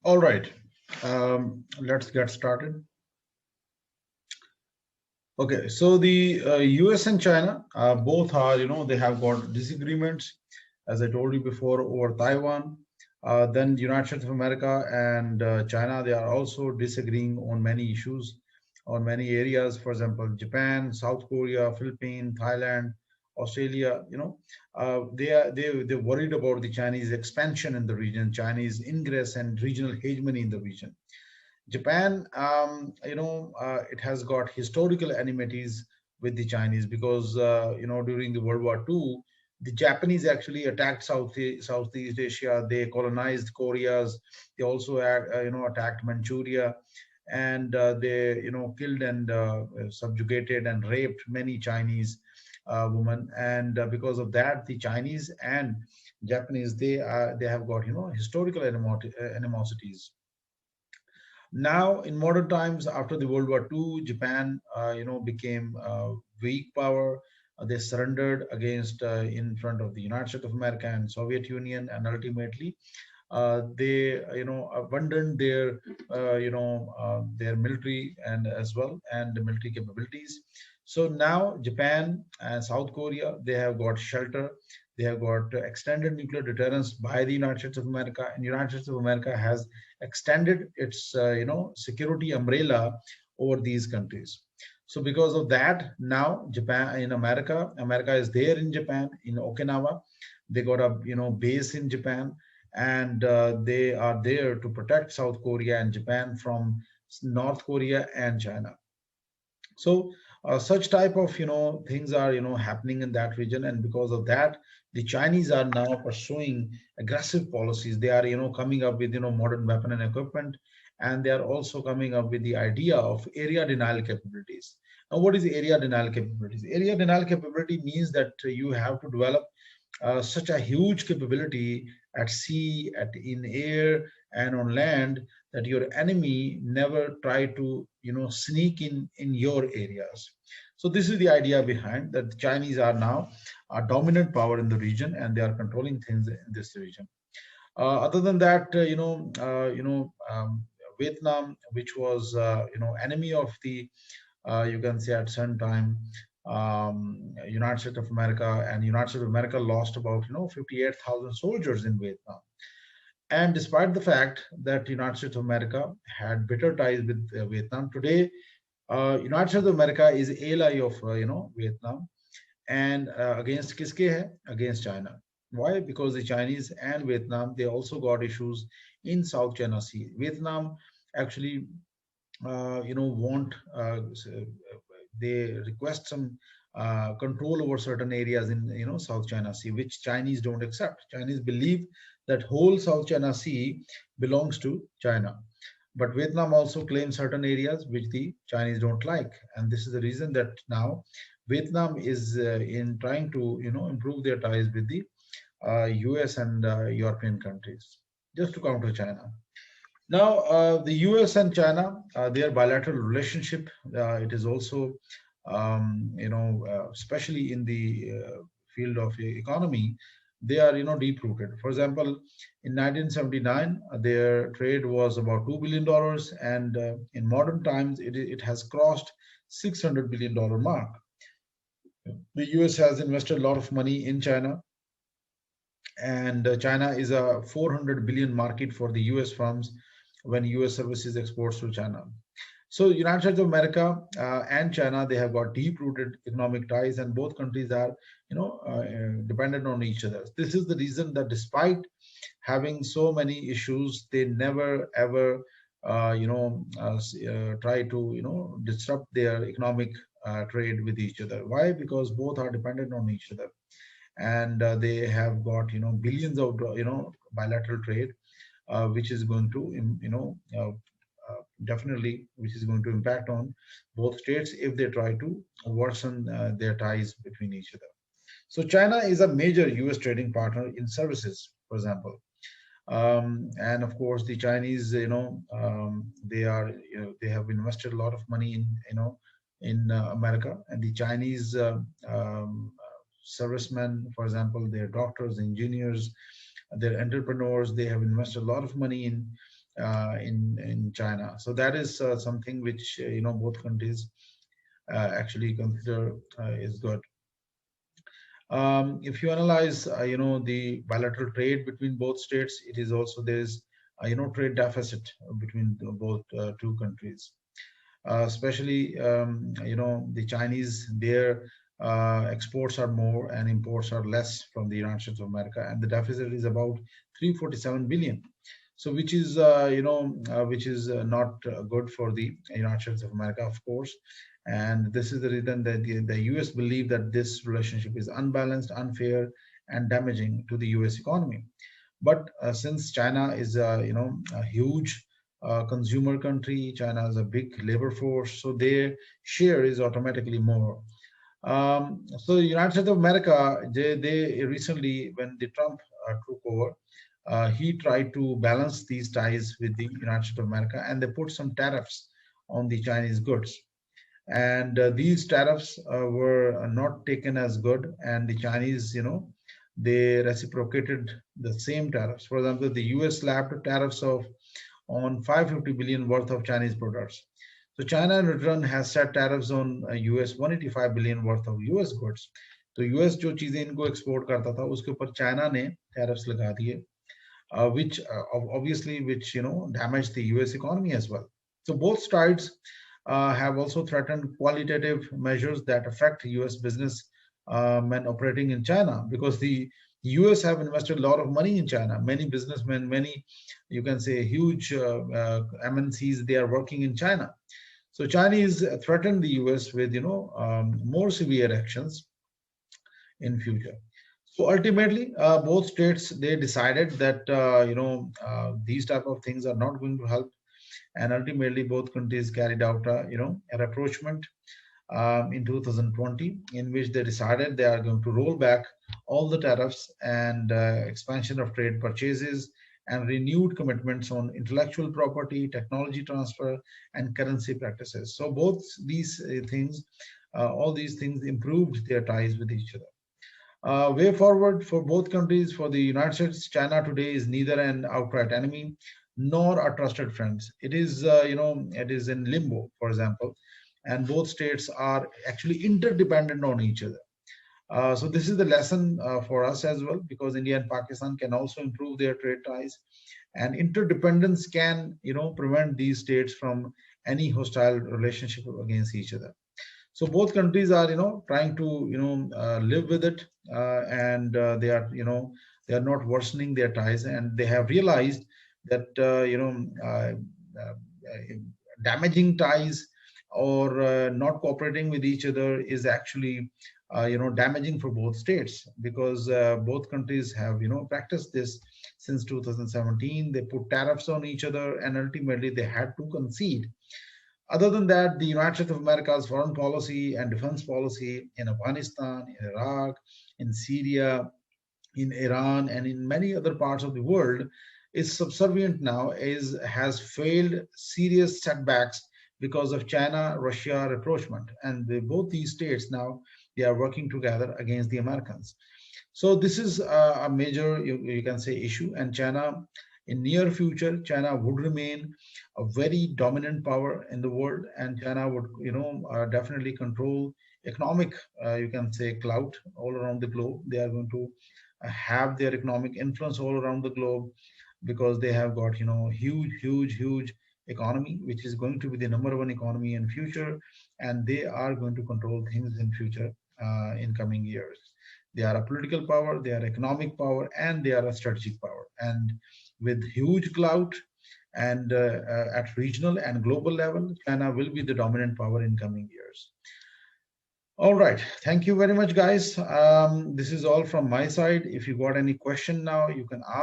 All right, let's get started. Okay, so the US and China both are, they have got disagreements, as I told you before, over Taiwan. Then the United States of America and China, they are also disagreeing on many issues, on many areas. For example, Japan, South Korea, Philippines, Thailand, Australia. They're worried about the Chinese expansion in the region, Chinese ingress and regional hegemony in the region. Japan, it has got historical enmities with the Chinese because, during the World War II, the Japanese actually attacked Southeast Asia. They colonized Koreas. They also, attacked Manchuria, and they, killed and subjugated and raped many Chinese women. And because of that, the Chinese and Japanese, they have got, historical animosities. Now, in modern times, after the World War II, Japan, became a weak power. They surrendered against, in front of the United States of America and Soviet Union, and ultimately, they, abandoned their military and as well and the military capabilities. So now, Japan and South Korea, they have got shelter. They have got extended nuclear deterrence by the United States of America, and United States of America has extended its security umbrella over these countries. So because of that, now Japan in America is there in Japan in Okinawa. They got a base in Japan, and they are there to protect South Korea and Japan from North Korea and China. So such type of things are happening in that region, and because of that, the Chinese are now pursuing aggressive policies. They are coming up with modern weapon and equipment, and they are also coming up with the idea of area denial capabilities. Now, what is area denial capabilities? Area denial capability means that you have to develop such a huge capability at sea, in air, and on land, that your enemy never try to sneak in your areas. So this is the idea behind that. The Chinese are now a dominant power in the region, and they are controlling things in this region. Other than that, Vietnam, which was enemy of the, you can say at some time, United States of America, and United States of America lost about 58,000 soldiers in Vietnam. And despite the fact that United States of America had bitter ties with Vietnam, today United States of America is ally of Vietnam, and against kiske hai? Against China. Why? Because the Chinese and Vietnam, they also got issues in South China Sea. Vietnam actually want, they request some control over certain areas in South China Sea, which Chinese don't accept. Chinese believe that whole South China Sea belongs to China. But Vietnam also claims certain areas which the Chinese don't like, and this is the reason that now Vietnam is in trying to improve their ties with the U.S. and European countries, just to counter China. Now, the U.S. and China, their bilateral relationship, it is also, especially in the field of economy, they are, deep-rooted. For example, in 1979, their trade was about $2 billion, and in modern times, it has crossed $600 billion mark. The U.S. has invested a lot of money in China, and China is a 400 billion market for the US firms when US services exports to China. So United States of America and China, they have got deep-rooted economic ties, and both countries are, dependent on each other. This is the reason that despite having so many issues, they never ever, try to, disrupt their economic trade with each other. Why? Because both are dependent on each other, and they have got billions of bilateral trade, which is going to definitely, which is going to impact on both states if they try to worsen their ties between each other. So China is a major US trading partner in services, for example. And of course, the Chinese, they are, they have invested a lot of money in, in America, and the Chinese servicemen, for example, their doctors, engineers, their entrepreneurs, they have invested a lot of money in in China. So that is something which both countries actually consider is good. If you analyze, the bilateral trade between both states, it is also there's trade deficit between both two countries. Especially the Chinese, their exports are more and imports are less from the United States of America, and the deficit is about 347 billion. So which is not good for the United States of America, of course. And this is the reason that the US believe that this relationship is unbalanced, unfair, and damaging to the US economy. But since China is a huge consumer country, China has a big labor force, so their share is automatically more. So the United States of America, they recently, when the Trump took over, he tried to balance these ties with the United States of America, and they put some tariffs on the Chinese goods. And these tariffs were not taken as good, and the Chinese, they reciprocated the same tariffs. For example, the US slapped tariffs of on 550 billion worth of Chinese products. So China in return has set tariffs on US 185 billion worth of US goods. तो US जो चीजें इनको export करता था उसके ऊपर China ने tariffs लगा दिए, which obviously which damaged the US economy as well. So both sides have also threatened qualitative measures that affect US business men operating in China, because the US have invested a lot of money in China. Many businessmen, many, you can say, huge MNCs, they are working in China. So Chinese threatened the US with more severe actions in future. So ultimately, both states, they decided that these type of things are not going to help, and ultimately both countries carried out a rapprochement in 2020, in which they decided they are going to roll back all the tariffs and expansion of trade purchases and renewed commitments on intellectual property, technology transfer, and currency practices. So both these things, all these things improved their ties with each other. Way forward for both countries. For the United States, China today is neither an outright enemy nor a trusted friend. It is, it is in limbo, for example, and both states are actually interdependent on each other. So this is the lesson for us as well, because India and Pakistan can also improve their trade ties, and interdependence can, prevent these states from any hostile relationship against each other. So both countries are, trying to, live with it, and they are, they are not worsening their ties, and they have realized that, damaging ties or not cooperating with each other is actually, damaging for both states, because both countries have, practiced this since 2017. They put tariffs on each other, and ultimately they had to concede. Other than that, the United States of America's foreign policy and defense policy in Afghanistan, in Iraq, in Syria, in Iran, and in many other parts of the world is subservient now, has failed serious setbacks because of China Russia rapprochement, and both these states now, they are working together against the Americans. So this is a major, you can say, issue. And China, in near future, China would remain a very dominant power in the world, and China would, definitely control economic, you can say, clout all around the globe. They are going to have their economic influence all around the globe, because they have got, huge economy, which is going to be the number one economy in future, and they are going to control things in future, in coming years. They are a political power, they are economic power, and they are a strategic power. And with huge clout, and at regional and global level, China will be the dominant power in coming years. All right. Thank you very much, guys. This is all from my side. If you got any question now, you can ask.